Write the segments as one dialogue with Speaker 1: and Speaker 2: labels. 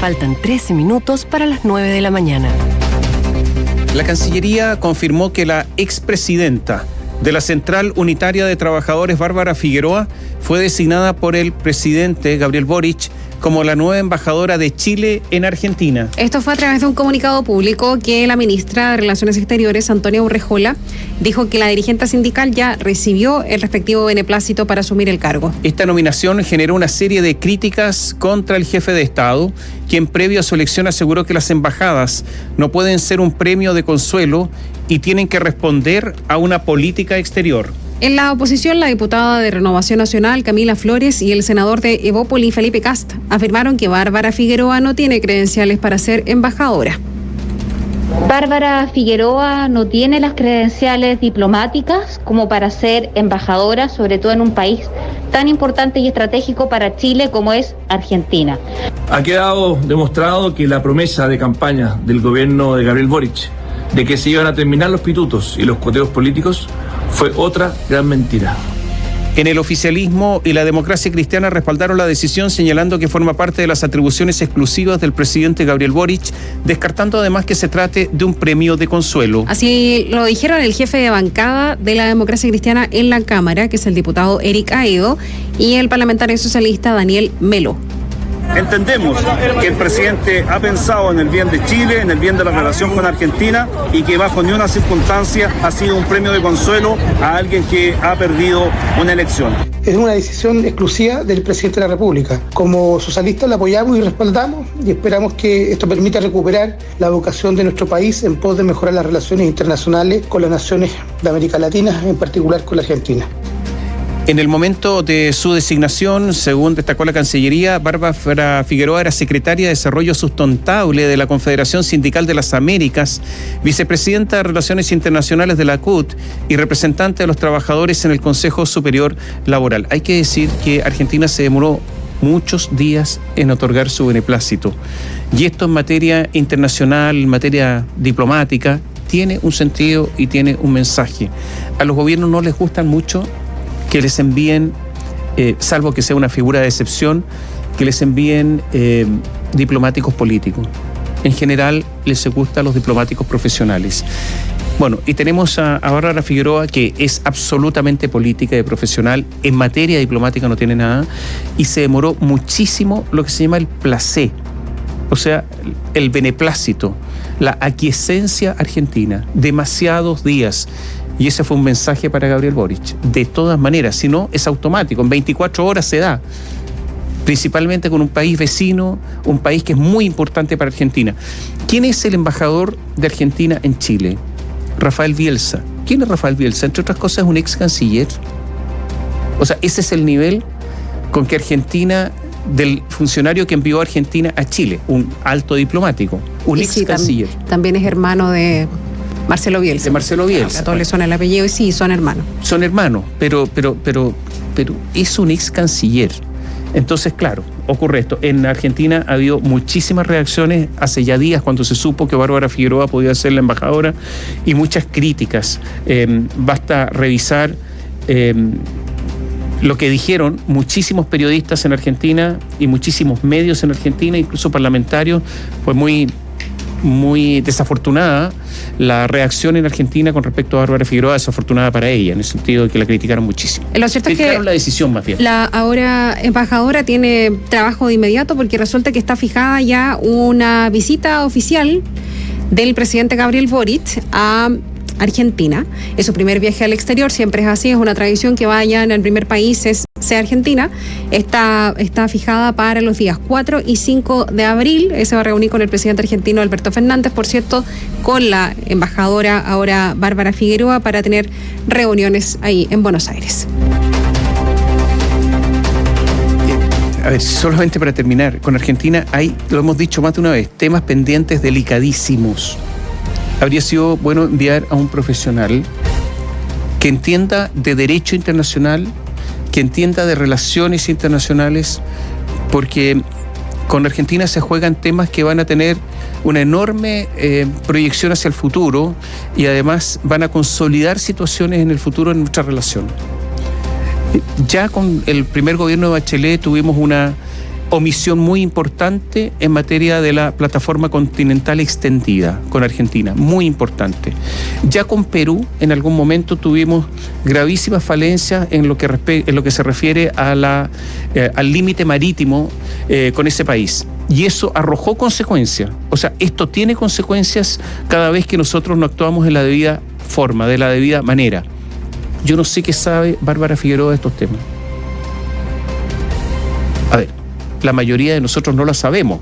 Speaker 1: Faltan 13 minutos para las 9 de la mañana.
Speaker 2: La Cancillería confirmó que la expresidenta de la Central Unitaria de Trabajadores, Bárbara Figueroa, fue designada por el presidente Gabriel Boric como la nueva embajadora de Chile en Argentina.
Speaker 3: Esto fue a través de un comunicado público que la ministra de Relaciones Exteriores, Antonia Urrejola, dijo que la dirigente sindical ya recibió el respectivo beneplácito para asumir el cargo.
Speaker 2: Esta nominación generó una serie de críticas contra el jefe de Estado, quien previo a su elección aseguró que las embajadas no pueden ser un premio de consuelo y tienen que responder a una política exterior.
Speaker 3: En la oposición, la diputada de Renovación Nacional, Camila Flores, y el senador de Evópoli, Felipe Cast, afirmaron que Bárbara Figueroa no tiene credenciales para ser embajadora.
Speaker 4: Bárbara Figueroa no tiene las credenciales diplomáticas como para ser embajadora, sobre todo en un país tan importante y estratégico para Chile como es Argentina.
Speaker 5: Ha quedado demostrado que la promesa de campaña del gobierno de Gabriel Boric de que se iban a terminar los pitutos y los coteos políticos fue otra gran mentira.
Speaker 2: En el oficialismo y la democracia cristiana respaldaron la decisión, señalando que forma parte de las atribuciones exclusivas del presidente Gabriel Boric, descartando además que se trate de un premio de consuelo.
Speaker 3: Así lo dijeron el jefe de bancada de la democracia cristiana en la Cámara, que es el diputado Eric Aedo, y el parlamentario socialista Daniel Melo.
Speaker 6: Entendemos que el presidente ha pensado en el bien de Chile, en el bien de la relación con Argentina, y que bajo ninguna circunstancia ha sido un premio de consuelo a alguien que ha perdido una elección.
Speaker 7: Es una decisión exclusiva del presidente de la República. Como socialistas la apoyamos y respaldamos y esperamos que esto permita recuperar la vocación de nuestro país en pos de mejorar las relaciones internacionales con las naciones de América Latina, en particular con la Argentina.
Speaker 2: En el momento de su designación, según destacó la Cancillería, Bárbara Figueroa era secretaria de Desarrollo Sustentable de la Confederación Sindical de las Américas, vicepresidenta de Relaciones Internacionales de la CUT y representante de los trabajadores en el Consejo Superior Laboral. Hay que decir que Argentina se demoró muchos días en otorgar su beneplácito. Y esto en materia internacional, en materia diplomática, tiene un sentido y tiene un mensaje. A los gobiernos no les gustan mucho que les envíen, salvo que sea una figura de excepción, que les envíen diplomáticos políticos. En general les gustan los diplomáticos profesionales. Bueno, y tenemos a Bárbara Figueroa, que es absolutamente política y profesional, en materia diplomática no tiene nada, y se demoró muchísimo lo que se llama el placé, o sea, el beneplácito, la aquiescencia argentina, demasiados días. Y ese fue un mensaje para Gabriel Boric. De todas maneras, si no, es automático. En 24 horas se da. Principalmente con un país vecino, un país que es muy importante para Argentina. ¿Quién es el embajador de Argentina en Chile? Rafael Bielsa. ¿Quién es Rafael Bielsa? Entre otras cosas, es un ex canciller. O sea, ese es el nivel con que Argentina, del funcionario que envió a Argentina a Chile, un alto diplomático, un ex canciller.
Speaker 3: También es hermano de Marcelo Bielsa.
Speaker 2: De Marcelo Bielsa.
Speaker 3: A todos les suena el apellido y sí, son hermanos.
Speaker 2: Son hermanos, pero es un ex canciller. Entonces, claro, ocurre esto. En Argentina ha habido muchísimas reacciones hace ya días cuando se supo que Bárbara Figueroa podía ser la embajadora y muchas críticas. Basta revisar lo que dijeron muchísimos periodistas en Argentina y muchísimos medios en Argentina, incluso parlamentarios. Fue muy desafortunada la reacción en Argentina con respecto a Bárbara Figueroa, desafortunada para ella, en el sentido de que la criticaron muchísimo.
Speaker 3: Lo cierto es que
Speaker 2: la decisión más bien.
Speaker 3: La ahora embajadora tiene trabajo de inmediato porque resulta que está fijada ya una visita oficial del presidente Gabriel Boric a Argentina. Es su primer viaje al exterior, siempre es así, es una tradición que vaya en el primer país, sea Argentina. Está fijada para los días 4 y 5 de abril. Se va a reunir con el presidente argentino Alberto Fernández, por cierto, con la embajadora ahora Bárbara Figueroa, para tener reuniones ahí en Buenos Aires.
Speaker 2: A ver, solamente para terminar, con Argentina hay, lo hemos dicho más de una vez, temas pendientes delicadísimos. Habría sido bueno enviar a un profesional que entienda de derecho internacional, que entienda de relaciones internacionales, porque con Argentina se juegan temas que van a tener una enorme proyección hacia el futuro y además van a consolidar situaciones en el futuro en nuestra relación. Ya con el primer gobierno de Bachelet tuvimos una omisión muy importante en materia de la plataforma continental extendida con Argentina, muy importante. Ya con Perú en algún momento tuvimos gravísimas falencias en lo que se refiere a al límite marítimo con ese país. Y eso arrojó consecuencias. O sea, esto tiene consecuencias cada vez que nosotros no actuamos en la debida forma, de la debida manera. Yo no sé qué sabe Bárbara Figueroa de estos temas. A ver, la mayoría de nosotros no lo sabemos,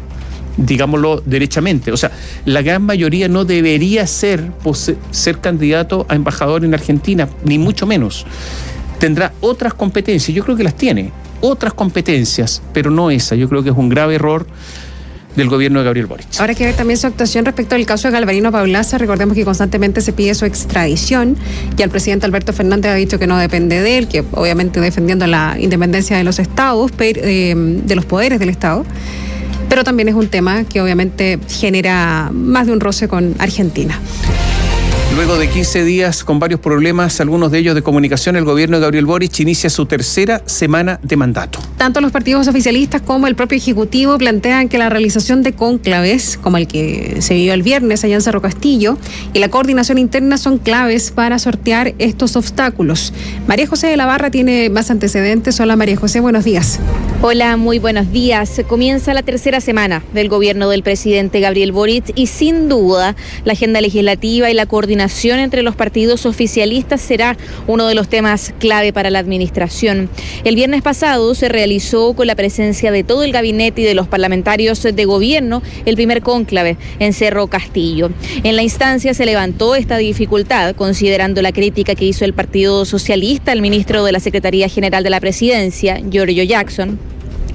Speaker 2: digámoslo derechamente. O sea, la gran mayoría no debería ser candidato a embajador en Argentina, ni mucho menos. Tendrá otras competencias, yo creo que las tiene, otras competencias, pero no esa. Yo creo que es un grave error del gobierno de Gabriel Boric.
Speaker 3: Ahora hay que ver también su actuación respecto al caso de Galvarino Paulaza. Recordemos que constantemente se pide su extradición y el presidente Alberto Fernández ha dicho que no depende de él, que obviamente defendiendo la independencia de los estados, de los poderes del Estado, pero también es un tema que obviamente genera más de un roce con Argentina.
Speaker 2: Luego de 15 días con varios problemas, algunos de ellos de comunicación, el gobierno de Gabriel Boric inicia su tercera semana de mandato.
Speaker 3: Tanto los partidos oficialistas como el propio Ejecutivo plantean que la realización de cónclaves, como el que se vivió el viernes allá en Cerro Castillo, y la coordinación interna son claves para sortear estos obstáculos. María José de la Barra tiene más antecedentes. Hola María José, buenos días.
Speaker 8: Hola, muy buenos días. Comienza la tercera semana del gobierno del presidente Gabriel Boric y sin duda la agenda legislativa y la coordinación entre los partidos oficialistas será uno de los temas clave para la administración. El viernes pasado se realizó con la presencia de todo el gabinete y de los parlamentarios de gobierno el primer cónclave en Cerro Castillo. En la instancia se levantó esta dificultad considerando la crítica que hizo el Partido Socialista al ministro de la Secretaría General de la Presidencia, Giorgio Jackson,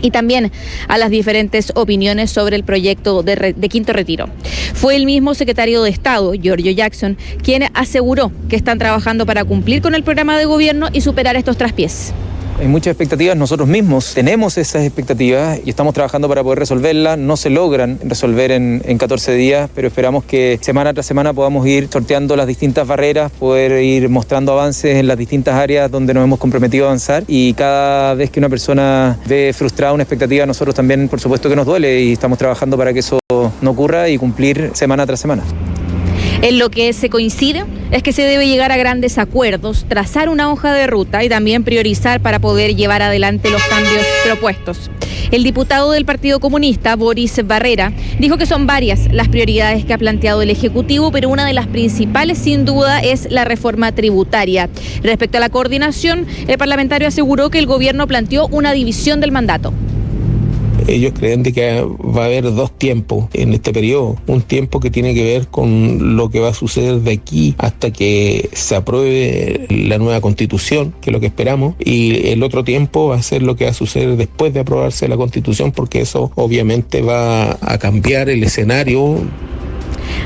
Speaker 8: y también a las diferentes opiniones sobre el proyecto de Quinto Retiro. Fue el mismo secretario de Estado, Giorgio Jackson, quien aseguró que están trabajando para cumplir con el programa de gobierno y superar estos traspiés.
Speaker 9: Hay muchas expectativas, nosotros mismos tenemos esas expectativas y estamos trabajando para poder resolverlas. No se logran resolver en 14 días, pero esperamos que semana tras semana podamos ir sorteando las distintas barreras, poder ir mostrando avances en las distintas áreas donde nos hemos comprometido a avanzar, y cada vez que una persona ve frustrada una expectativa, a nosotros también por supuesto que nos duele y estamos trabajando para que eso no ocurra y cumplir semana tras semana.
Speaker 8: En lo que se coincide es que se debe llegar a grandes acuerdos, trazar una hoja de ruta y también priorizar para poder llevar adelante los cambios propuestos. El diputado del Partido Comunista, Boris Barrera, dijo que son varias las prioridades que ha planteado el Ejecutivo, pero una de las principales sin duda es la reforma tributaria. Respecto a la coordinación, el parlamentario aseguró que el gobierno planteó una división del mandato.
Speaker 10: Ellos creen de que va a haber dos tiempos en este periodo. Un tiempo que tiene que ver con lo que va a suceder de aquí hasta que se apruebe la nueva Constitución, que es lo que esperamos, y el otro tiempo va a ser lo que va a suceder después de aprobarse la Constitución, porque eso obviamente va a cambiar el escenario.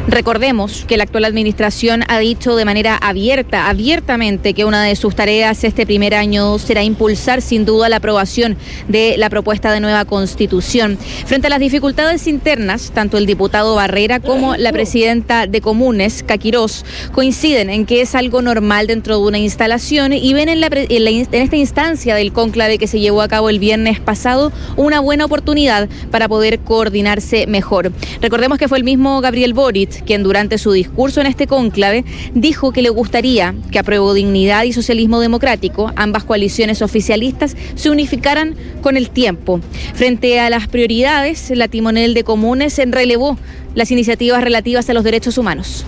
Speaker 8: Recordemos que la actual administración ha dicho de manera abiertamente, que una de sus tareas este primer año será impulsar sin duda la aprobación de la propuesta de nueva Constitución. Frente a las dificultades internas, tanto el diputado Barrera como la presidenta de Comunes, Caquirós, coinciden en que es algo normal dentro de una instalación y ven en esta instancia del cónclave que se llevó a cabo el viernes pasado una buena oportunidad para poder coordinarse mejor. Recordemos que fue el mismo Gabriel Boric quien durante su discurso en este cónclave dijo que le gustaría que Apruebo Dignidad y Socialismo Democrático, ambas coaliciones oficialistas, se unificaran con el tiempo. Frente a las prioridades, la timonel de Comunes relevó las iniciativas relativas a los derechos humanos.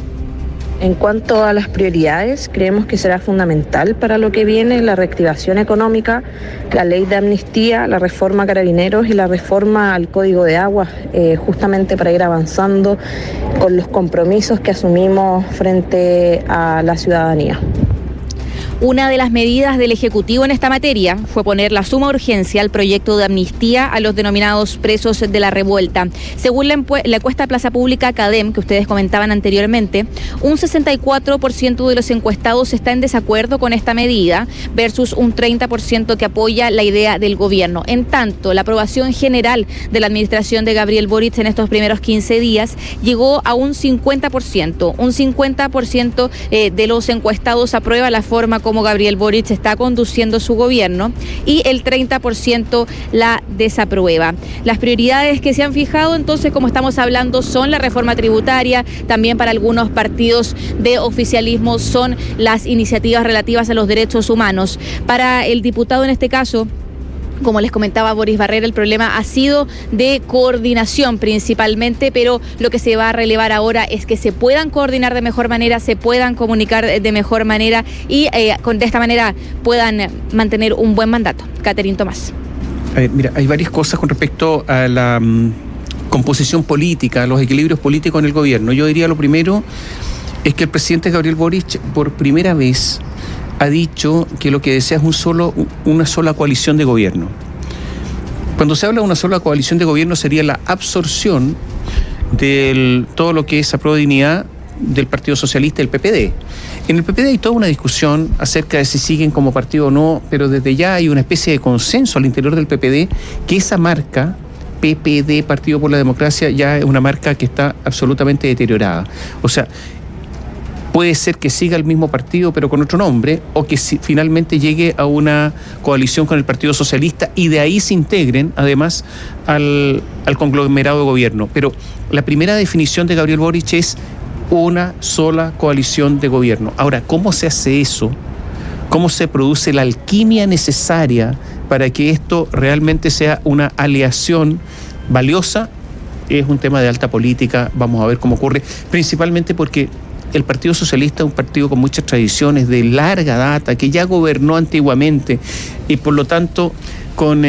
Speaker 11: En cuanto a las prioridades, creemos que será fundamental para lo que viene la reactivación económica, la ley de amnistía, la reforma a Carabineros y la reforma al Código de Aguas, justamente para ir avanzando con los compromisos que asumimos frente a la ciudadanía.
Speaker 8: Una de las medidas del Ejecutivo en esta materia fue poner la suma urgencia al proyecto de amnistía a los denominados presos de la revuelta. Según la encuesta Plaza Pública CADEM, que ustedes comentaban anteriormente, un 64% de los encuestados está en desacuerdo con esta medida versus un 30% que apoya la idea del gobierno. En tanto, la aprobación general de la administración de Gabriel Boric en estos primeros 15 días llegó a un 50%. Un 50% de los encuestados aprueba la forma como cómo Gabriel Boric está conduciendo su gobierno, y el 30% la desaprueba. Las prioridades que se han fijado, entonces, como estamos hablando, son la reforma tributaria. También para algunos partidos de oficialismo son las iniciativas relativas a los derechos humanos. Para el diputado, en este caso, como les comentaba Boris Barrera, el problema ha sido de coordinación principalmente, pero lo que se va a relevar ahora es que se puedan coordinar de mejor manera, se puedan comunicar de mejor manera y de esta manera puedan mantener un buen mandato. Catherine Tomás.
Speaker 2: Mira, hay varias cosas con respecto a la composición política, los equilibrios políticos en el gobierno. Yo diría lo primero es que el presidente Gabriel Boric por primera vez ha dicho que lo que desea es una sola coalición de gobierno. Cuando se habla de una sola coalición de gobierno sería la absorción de todo lo que es Apruebo Dignidad del Partido Socialista y el PPD. En el PPD hay toda una discusión acerca de si siguen como partido o no, pero desde ya hay una especie de consenso al interior del PPD que esa marca, PPD, Partido por la Democracia, ya es una marca que está absolutamente deteriorada. O sea, puede ser que siga el mismo partido pero con otro nombre, o que finalmente llegue a una coalición con el Partido Socialista y de ahí se integren además al conglomerado de gobierno. Pero la primera definición de Gabriel Boric es una sola coalición de gobierno. Ahora, ¿cómo se hace eso? ¿Cómo se produce la alquimia necesaria para que esto realmente sea una aleación valiosa? Es un tema de alta política, vamos a ver cómo ocurre, principalmente porque el Partido Socialista es un partido con muchas tradiciones de larga data, que ya gobernó antiguamente y por lo tanto con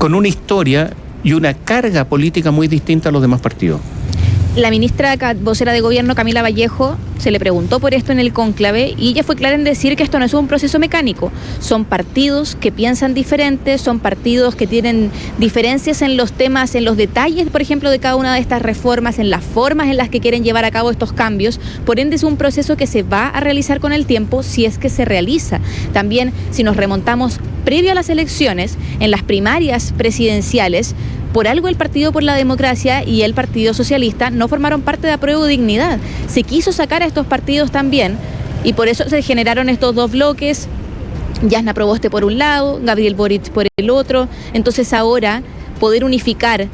Speaker 2: una historia y una carga política muy distinta a los demás partidos.
Speaker 8: La ministra vocera de gobierno, Camila Vallejo, se le preguntó por esto en el cónclave y ella fue clara en decir que esto no es un proceso mecánico. Son partidos que piensan diferente, son partidos que tienen diferencias en los temas, en los detalles, por ejemplo, de cada una de estas reformas, en las formas en las que quieren llevar a cabo estos cambios. Por ende, es un proceso que se va a realizar con el tiempo si es que se realiza. También, si nos remontamos previo a las elecciones, en las primarias presidenciales, por algo el Partido por la Democracia y el Partido Socialista no formaron parte de Apruebo Dignidad. Se quiso sacar a estos partidos también y por eso se generaron estos dos bloques, Jasna Proboste por un lado, Gabriel Boric por el otro. Entonces ahora poder unificar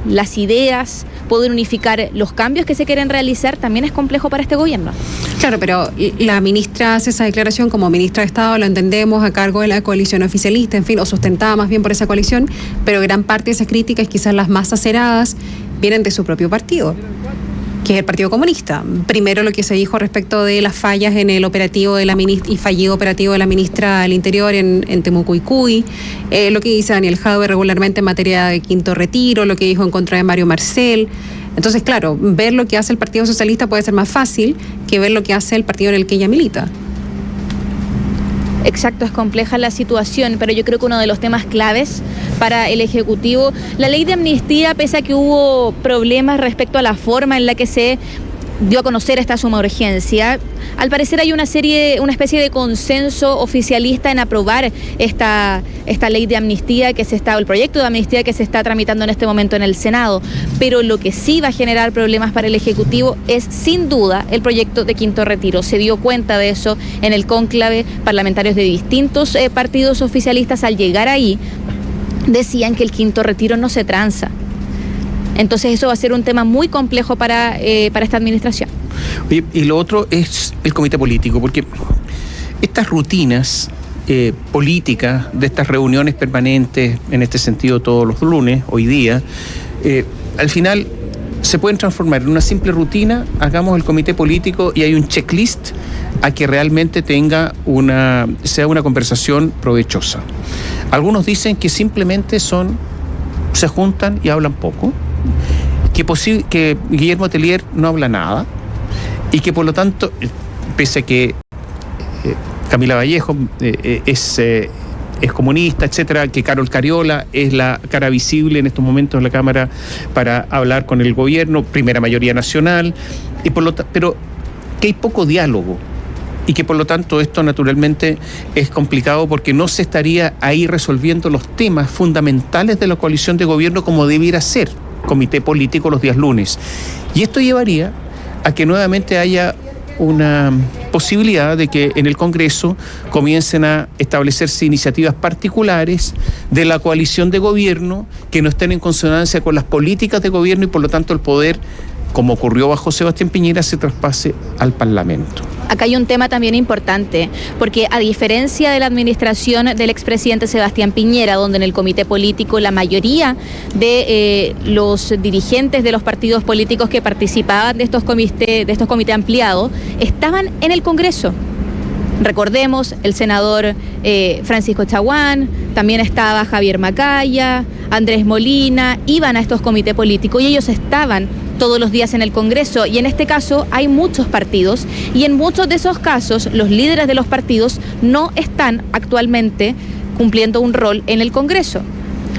Speaker 8: las ideas, poder unificar los cambios que se quieren realizar también es complejo para este gobierno.
Speaker 3: Claro, pero la ministra hace esa declaración como ministra de Estado, lo entendemos, a cargo de la coalición oficialista, en fin, o sustentada más bien por esa coalición, pero gran parte de esas críticas, quizás las más aceradas, vienen de su propio partido, que es el Partido Comunista. Primero lo que se dijo respecto de las fallas en el operativo de la ministra y fallido operativo de la ministra del Interior en Temucuicui, lo que dice Daniel Jadwe regularmente en materia de quinto retiro, lo que dijo en contra de Mario Marcel. Entonces, claro, ver lo que hace el Partido Socialista puede ser más fácil que ver lo que hace el partido en el que ella milita.
Speaker 8: Exacto, es compleja la situación, pero yo creo que uno de los temas claves para el Ejecutivo, la ley de amnistía, pese a que hubo problemas respecto a la forma en la que se dio a conocer esta suma de urgencia, al parecer hay una especie de consenso oficialista en aprobar esta ley de amnistía el proyecto de amnistía que se está tramitando en este momento en el Senado. Pero lo que sí va a generar problemas para el Ejecutivo es sin duda el proyecto de quinto retiro. Se dio cuenta de eso en el cónclave. Parlamentarios de distintos partidos oficialistas, al llegar ahí, decían que el quinto retiro no se transa. Entonces eso va a ser un tema muy complejo para esta administración.
Speaker 2: Oye, y lo otro es el comité político, porque estas rutinas políticas de estas reuniones permanentes, en este sentido todos los lunes, hoy día, al final se pueden transformar en una simple rutina. Hagamos el comité político y hay un checklist a que realmente sea una conversación provechosa. Algunos dicen que simplemente se juntan y hablan poco, que Guillermo Tellier no habla nada y que por lo tanto, pese a que Camila Vallejo es comunista, etcétera, que Carol Cariola es la cara visible en estos momentos en la Cámara para hablar con el gobierno, primera mayoría nacional, pero que hay poco diálogo y que por lo tanto esto naturalmente es complicado porque no se estaría ahí resolviendo los temas fundamentales de la coalición de gobierno como debiera ser comité político los días lunes. Y esto llevaría a que nuevamente haya una posibilidad de que en el Congreso comiencen a establecerse iniciativas particulares de la coalición de gobierno que no estén en consonancia con las políticas de gobierno y por lo tanto el poder, como ocurrió bajo Sebastián Piñera, se traspase al Parlamento.
Speaker 8: Acá hay un tema también importante, porque a diferencia de la administración del expresidente Sebastián Piñera, donde en el comité político la mayoría de los dirigentes de los partidos políticos que participaban de estos comités ampliados estaban en el Congreso. Recordemos, el senador Francisco Chaguán, también estaba Javier Macaya, Andrés Molina, iban a estos comités políticos y ellos estaban todos los días en el Congreso, y en este caso hay muchos partidos y en muchos de esos casos los líderes de los partidos no están actualmente cumpliendo un rol en el Congreso.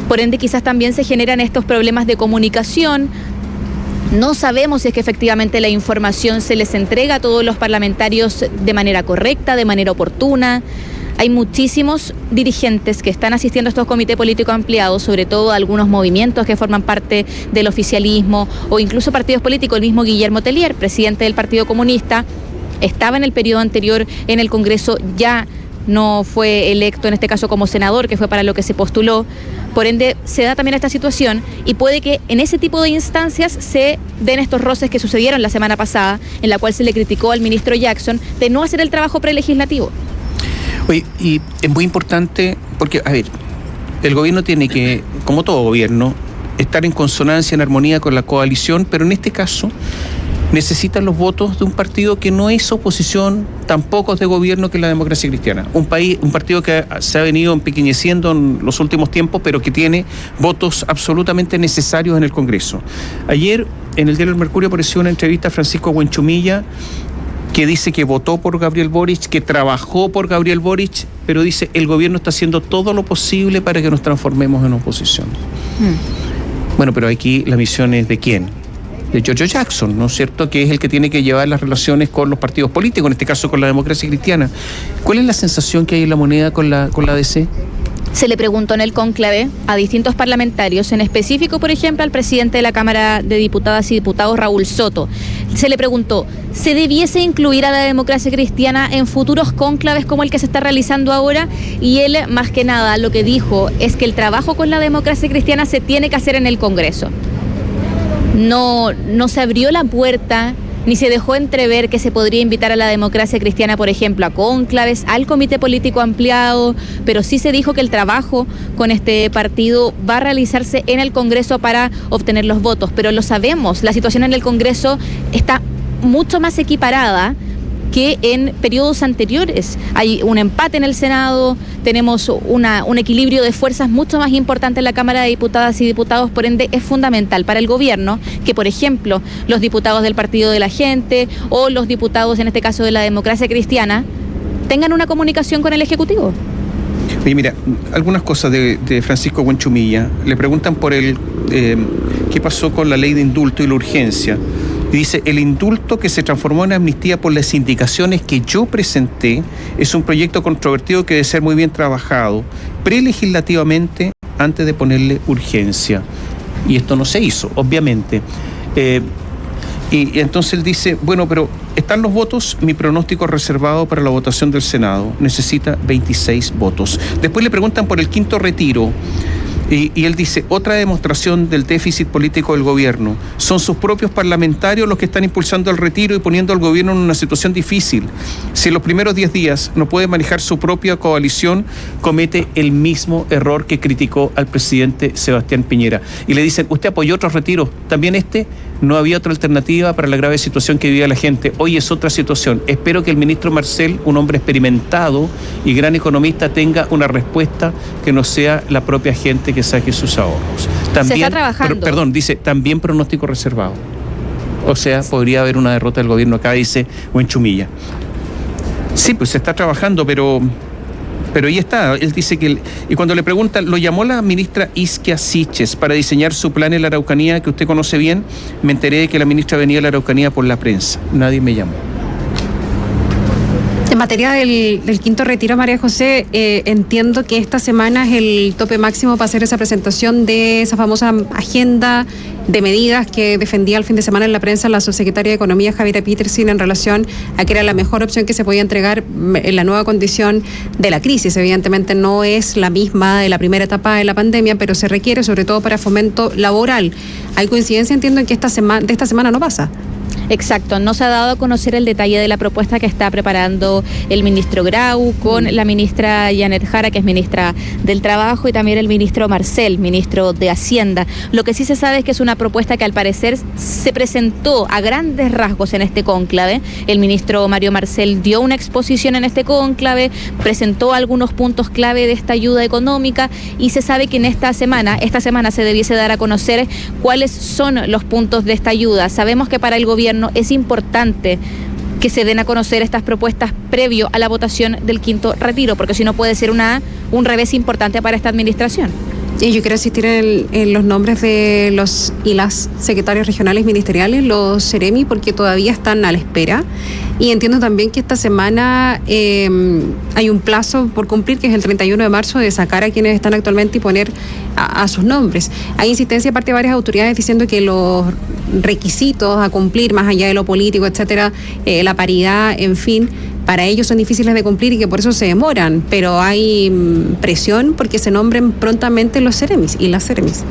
Speaker 8: Por ende, quizás también se generan estos problemas de comunicación. No sabemos si es que efectivamente la información se les entrega a todos los parlamentarios de manera correcta, de manera oportuna. Hay muchísimos dirigentes que están asistiendo a estos comités políticos ampliados, sobre todo algunos movimientos que forman parte del oficialismo o incluso partidos políticos. El mismo Guillermo Tellier, presidente del Partido Comunista, estaba en el periodo anterior en el Congreso, ya no fue electo en este caso como senador, que fue para lo que se postuló. Por ende, se da también esta situación y puede que en ese tipo de instancias se den estos roces que sucedieron la semana pasada, en la cual se le criticó al ministro Jackson de no hacer el trabajo prelegislativo.
Speaker 2: Oye, y es muy importante porque, a ver, el gobierno tiene que, como todo gobierno, estar en consonancia, en armonía con la coalición, pero en este caso necesitan los votos de un partido que no es oposición, tampoco es de gobierno, que es la Democracia Cristiana. Un partido que se ha venido empequeñeciendo en los últimos tiempos, pero que tiene votos absolutamente necesarios en el Congreso. Ayer, en el diario El Mercurio, apareció una entrevista a Francisco Buenchumilla, que dice que votó por Gabriel Boric, que trabajó por Gabriel Boric, pero dice, el gobierno está haciendo todo lo posible para que nos transformemos en oposición. Bueno, pero aquí la misión es ¿de quién? De Giorgio Jackson, ¿no es cierto?, que es el que tiene que llevar las relaciones con los partidos políticos, en este caso con la Democracia Cristiana. ¿Cuál es la sensación que hay en la moneda con la ADC?
Speaker 8: Se le preguntó en el cónclave a distintos parlamentarios, en específico, por ejemplo, al presidente de la Cámara de Diputadas y Diputados, Raúl Soto. Se le preguntó, ¿se debiese incluir a la Democracia Cristiana en futuros cónclaves como el que se está realizando ahora? Y él, más que nada, lo que dijo es que el trabajo con la Democracia Cristiana se tiene que hacer en el Congreso. No se abrió la puerta, ni se dejó entrever que se podría invitar a la Democracia Cristiana, por ejemplo, a cónclaves, al comité político ampliado, pero sí se dijo que el trabajo con este partido va a realizarse en el Congreso para obtener los votos. Pero lo sabemos, la situación en el Congreso está mucho más equiparada que en periodos anteriores. Hay un empate en el Senado, tenemos un equilibrio de fuerzas mucho más importante en la Cámara de Diputadas y Diputados. Por ende, es fundamental para el gobierno que, por ejemplo, los diputados del Partido de la Gente o los diputados, en este caso de la Democracia Cristiana, tengan una comunicación con el Ejecutivo.
Speaker 2: Oye, mira, algunas cosas de Francisco Buenchumilla. Le preguntan por qué pasó con la ley de indulto y la urgencia. Y dice, el indulto, que se transformó en amnistía por las indicaciones que yo presenté, es un proyecto controvertido que debe ser muy bien trabajado prelegislativamente antes de ponerle urgencia. Y esto no se hizo, obviamente. Y entonces él dice, bueno, pero están los votos, mi pronóstico es reservado para la votación del Senado. Necesita 26 votos. Después le preguntan por el quinto retiro. Y él dice, otra demostración del déficit político del gobierno. Son sus propios parlamentarios los que están impulsando el retiro y poniendo al gobierno en una situación difícil. Si en los primeros 10 días no puede manejar su propia coalición, comete el mismo error que criticó al presidente Sebastián Piñera. Y le dicen, usted apoyó otros retiros, también no había otra alternativa para la grave situación que vivía la gente. Hoy es otra situación. Espero que el ministro Marcel, un hombre experimentado y gran economista, tenga una respuesta que no sea la propia gente que saque sus ahorros. También,
Speaker 8: se está trabajando.
Speaker 2: Dice, también pronóstico reservado. O sea, podría haber una derrota del gobierno acá, dice Buenchumilla. Sí, pues se está trabajando, pero ahí está. Él dice que... Y cuando le preguntan, lo llamó la ministra Isquia Siches para diseñar su plan en la Araucanía, que usted conoce bien. Me enteré de que la ministra venía a la Araucanía por la prensa. Nadie me llamó.
Speaker 3: En materia del quinto retiro, María José, entiendo que esta semana es el tope máximo para hacer esa presentación de esa famosa agenda de medidas que defendía el fin de semana en la prensa la subsecretaria de Economía, Javiera Peterson, en relación a que era la mejor opción que se podía entregar en la nueva condición de la crisis. Evidentemente no es la misma de la primera etapa de la pandemia, pero se requiere sobre todo para fomento laboral. Hay coincidencia, entiendo, en que esta semana no pasa.
Speaker 8: Exacto, no se ha dado a conocer el detalle de la propuesta que está preparando el ministro Grau con la ministra Janet Jara, que es ministra del Trabajo, y también el ministro Marcel, ministro de Hacienda. Lo que sí se sabe es que es una propuesta que al parecer se presentó a grandes rasgos en este cónclave. El ministro Mario Marcel dio una exposición en este cónclave, presentó algunos puntos clave de esta ayuda económica y se sabe que en esta semana se debiese dar a conocer cuáles son los puntos de esta ayuda. Sabemos que para el gobierno es importante que se den a conocer estas propuestas previo a la votación del quinto retiro, porque si no puede ser un revés importante para esta administración.
Speaker 3: Y yo quiero insistir en los nombres de los y las secretarios regionales ministeriales, los Seremi, porque todavía están a la espera. Y entiendo también que esta semana hay un plazo por cumplir, que es el 31 de marzo, de sacar a quienes están actualmente y poner a sus nombres. Hay insistencia de parte de varias autoridades diciendo que los requisitos a cumplir, más allá de lo político, etcétera, la paridad, en fin, para ellos son difíciles de cumplir y que por eso se demoran, pero hay presión porque se nombren prontamente los Seremis y las Seremis.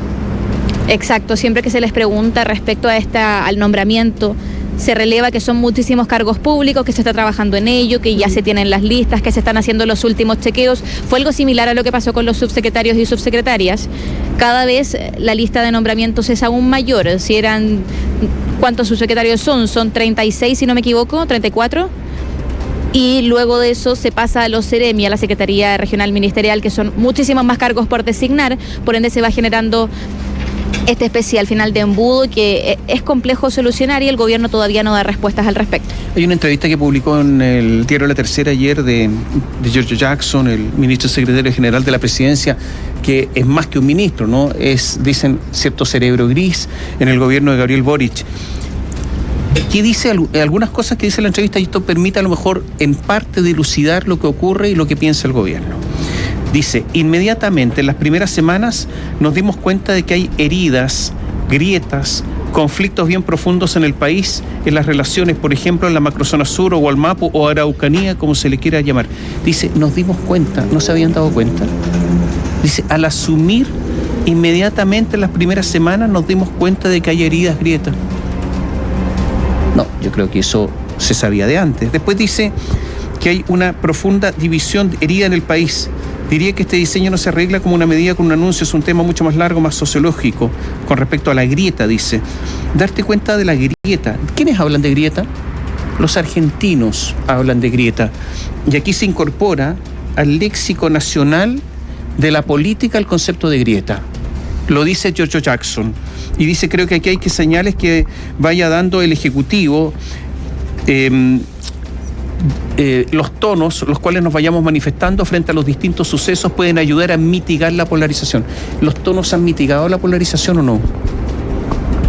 Speaker 8: Exacto, siempre que se les pregunta respecto a al nombramiento, se releva que son muchísimos cargos públicos, que se está trabajando en ello, que ya se tienen las listas, que se están haciendo los últimos chequeos. Fue algo similar a lo que pasó con los subsecretarios y subsecretarias. Cada vez la lista de nombramientos es aún mayor. Si eran, ¿cuántos subsecretarios son? Son 36, si no me equivoco, 34. Y luego de eso se pasa a los Seremi, a la Secretaría Regional Ministerial, que son muchísimos más cargos por designar, por ende se va generando esta especie al final de embudo que es complejo solucionar y el gobierno todavía no da respuestas al respecto.
Speaker 2: Hay una entrevista que publicó en el diario La Tercera ayer de Giorgio Jackson, el ministro secretario general de la presidencia, que es más que un ministro, ¿no? Dicen, cierto cerebro gris en el gobierno de Gabriel Boric. Que dice algunas cosas que dice la entrevista, y esto permite a lo mejor en parte dilucidar lo que ocurre y lo que piensa el gobierno. Dice, inmediatamente en las primeras semanas nos dimos cuenta de que hay heridas, grietas, conflictos bien profundos en el país, en las relaciones, por ejemplo, en la macrozona sur o Gualmapu o Araucanía, como se le quiera llamar. Dice, nos dimos cuenta, ¿no se habían dado cuenta? Dice, al asumir inmediatamente en las primeras semanas nos dimos cuenta de que hay heridas, grietas. No, yo creo que eso se sabía de antes. Después dice que hay una profunda división herida en el país. Diría que este diseño no se arregla como una medida con un anuncio, es un tema mucho más largo, más sociológico, con respecto a la grieta, dice. Darte cuenta de la grieta. ¿Quiénes hablan de grieta? Los argentinos hablan de grieta. Y aquí se incorpora al léxico nacional de la política el concepto de grieta. Lo dice Giorgio Jackson. Y dice, creo que aquí hay que señales que vaya dando el Ejecutivo, los tonos, los cuales nos vayamos manifestando frente a los distintos sucesos pueden ayudar a mitigar la polarización. ¿Los tonos han mitigado la polarización o no?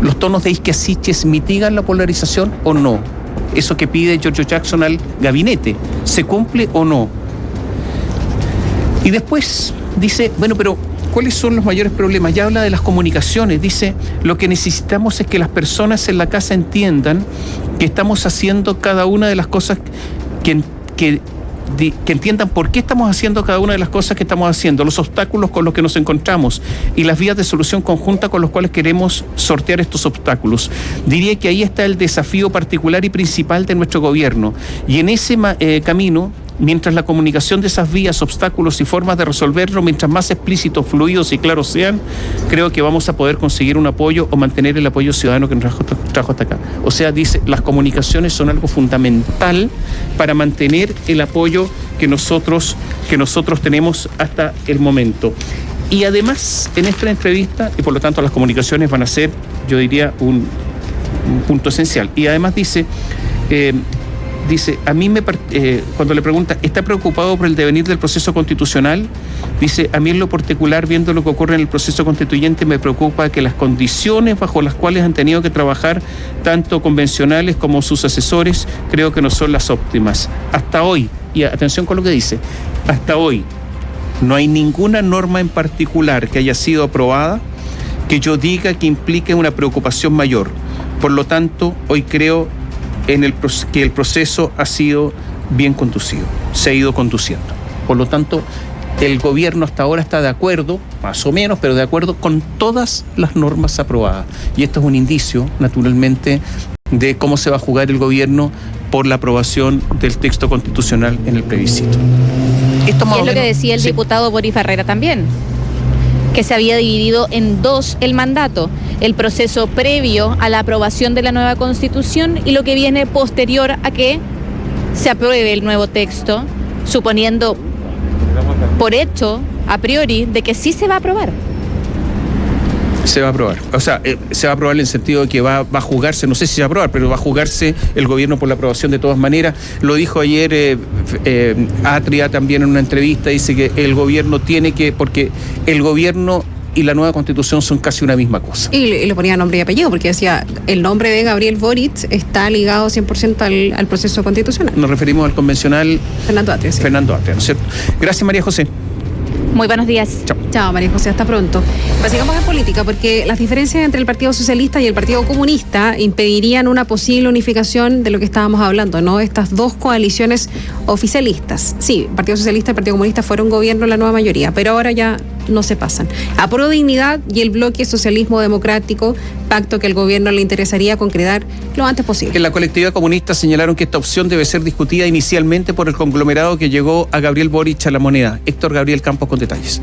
Speaker 2: ¿Los tonos de Isquiasiches mitigan la polarización o no? Eso que pide Giorgio Jackson al gabinete, ¿se cumple o no? Y después dice, bueno, pero ¿cuáles son los mayores problemas? Ya habla de las comunicaciones. Dice, lo que necesitamos es que las personas en la casa entiendan que estamos haciendo cada una de las cosas, que entiendan por qué estamos haciendo cada una de las cosas que estamos haciendo, los obstáculos con los que nos encontramos y las vías de solución conjunta con los cuales queremos sortear estos obstáculos. Diría que ahí está el desafío particular y principal de nuestro gobierno. Y en ese camino, mientras la comunicación de esas vías, obstáculos y formas de resolverlo, mientras más explícitos, fluidos y claros sean, creo que vamos a poder conseguir un apoyo o mantener el apoyo ciudadano que nos trajo hasta acá. O sea, dice, las comunicaciones son algo fundamental para mantener el apoyo que nosotros tenemos hasta el momento. Y además, en esta entrevista, y por lo tanto las comunicaciones van a ser, yo diría, un punto esencial. Y además dice, a mí cuando le pregunta, ¿está preocupado por el devenir del proceso constitucional? Dice, a mí en lo particular, viendo lo que ocurre en el proceso constituyente, me preocupa que las condiciones bajo las cuales han tenido que trabajar, tanto convencionales como sus asesores, creo que no son las óptimas. Hasta hoy, y atención con lo que dice, hasta hoy no hay ninguna norma en particular que haya sido aprobada que yo diga que implique una preocupación mayor. Por lo tanto, hoy creo que el proceso ha sido bien conducido, se ha ido conduciendo. Por lo tanto, el gobierno hasta ahora está de acuerdo, más o menos, pero de acuerdo con todas las normas aprobadas. Y esto es un indicio, naturalmente, de cómo se va a jugar el gobierno por la aprobación del texto constitucional en el plebiscito.
Speaker 8: Esto y es lo que decía el diputado Boris Barrera también, que se había dividido en dos el mandato, el proceso previo a la aprobación de la nueva Constitución y lo que viene posterior a que se apruebe el nuevo texto, suponiendo por hecho, a priori, de que sí se va a aprobar.
Speaker 2: Se va a aprobar. O sea, se va a aprobar en el sentido de que va a jugarse, no sé si se va a aprobar, pero va a jugarse el gobierno por la aprobación de todas maneras. Lo dijo ayer Atria también en una entrevista, dice que el gobierno tiene que, porque el gobierno y la nueva Constitución son casi una misma cosa.
Speaker 3: Y le ponía nombre y apellido, porque decía, el nombre de Gabriel Boric está ligado 100% al proceso constitucional.
Speaker 2: Nos referimos al convencional
Speaker 3: Fernando Atria. Sí.
Speaker 2: Fernando Atria, ¿no es cierto? Gracias, María José.
Speaker 8: Muy buenos días.
Speaker 2: Chao.
Speaker 3: Chao, María José, hasta pronto. Pues sigamos en política, porque las diferencias entre el Partido Socialista y el Partido Comunista impedirían una posible unificación de lo que estábamos hablando, ¿no? Estas dos coaliciones oficialistas. Sí, el Partido Socialista y el Partido Comunista fueron gobierno en la nueva mayoría, pero ahora ya no se pasan. Apro Dignidad y el bloque Socialismo Democrático, pacto que al gobierno le interesaría concretar lo antes posible.
Speaker 2: En la colectividad comunista señalaron que esta opción debe ser discutida inicialmente por el conglomerado que llegó a Gabriel Boric a la moneda. Héctor Gabriel Campos con detalles.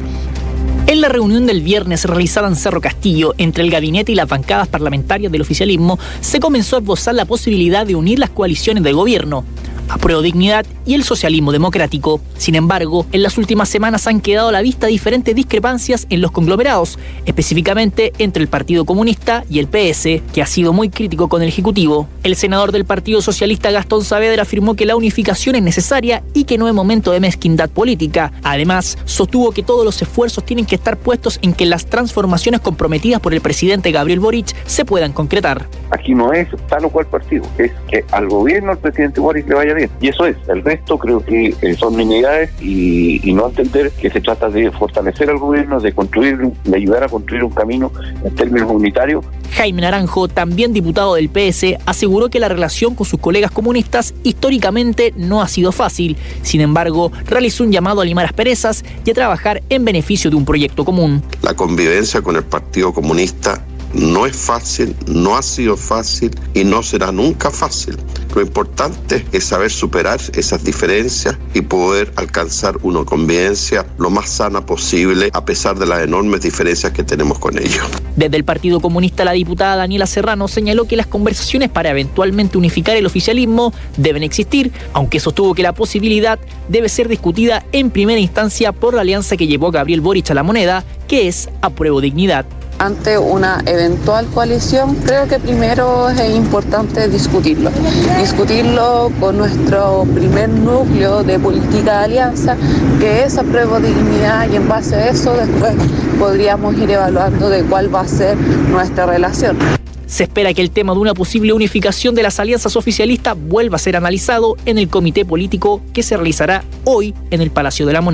Speaker 12: En la reunión del viernes realizada en Cerro Castillo entre el gabinete y las bancadas parlamentarias del oficialismo, se comenzó a esbozar la posibilidad de unir las coaliciones de gobierno, Apruebo Dignidad y el Socialismo Democrático. Sin embargo, en las últimas semanas han quedado a la vista diferentes discrepancias en los conglomerados, específicamente entre el Partido Comunista y el PS, que ha sido muy crítico con el Ejecutivo. El senador del Partido Socialista, Gastón Saavedra, afirmó que la unificación es necesaria y que no es momento de mezquindad política. Además, sostuvo que todos los esfuerzos tienen que estar puestos en que las transformaciones comprometidas por el presidente Gabriel Boric se puedan concretar.
Speaker 13: Aquí no es tal o cual partido, es que al gobierno del presidente Boric le vaya bien. Y eso es. El resto creo que son nimiedades y no entender que se trata de fortalecer al gobierno, de ayudar a construir un camino en términos unitarios.
Speaker 12: Jaime Naranjo, también diputado del PS, aseguró que la relación con sus colegas comunistas históricamente no ha sido fácil. Sin embargo, realizó un llamado a limar asperezas y a trabajar en beneficio de un proyecto común.
Speaker 14: La convivencia con el Partido Comunista no es fácil, no ha sido fácil y no será nunca fácil. Lo importante es saber superar esas diferencias y poder alcanzar una convivencia lo más sana posible a pesar de las enormes diferencias que tenemos con ellos.
Speaker 12: Desde el Partido Comunista, la diputada Daniela Serrano señaló que las conversaciones para eventualmente unificar el oficialismo deben existir, aunque sostuvo que la posibilidad debe ser discutida en primera instancia por la alianza que llevó a Gabriel Boric a la moneda, que es Apruebo Dignidad.
Speaker 11: Ante una eventual coalición, creo que primero es importante discutirlo con nuestro primer núcleo de política de alianza, que es Apruebo Dignidad, y en base a eso después podríamos ir evaluando de cuál va a ser nuestra relación.
Speaker 12: Se espera que el tema de una posible unificación de las alianzas oficialistas vuelva a ser analizado en el comité político que se realizará hoy en el Palacio de la Moneda.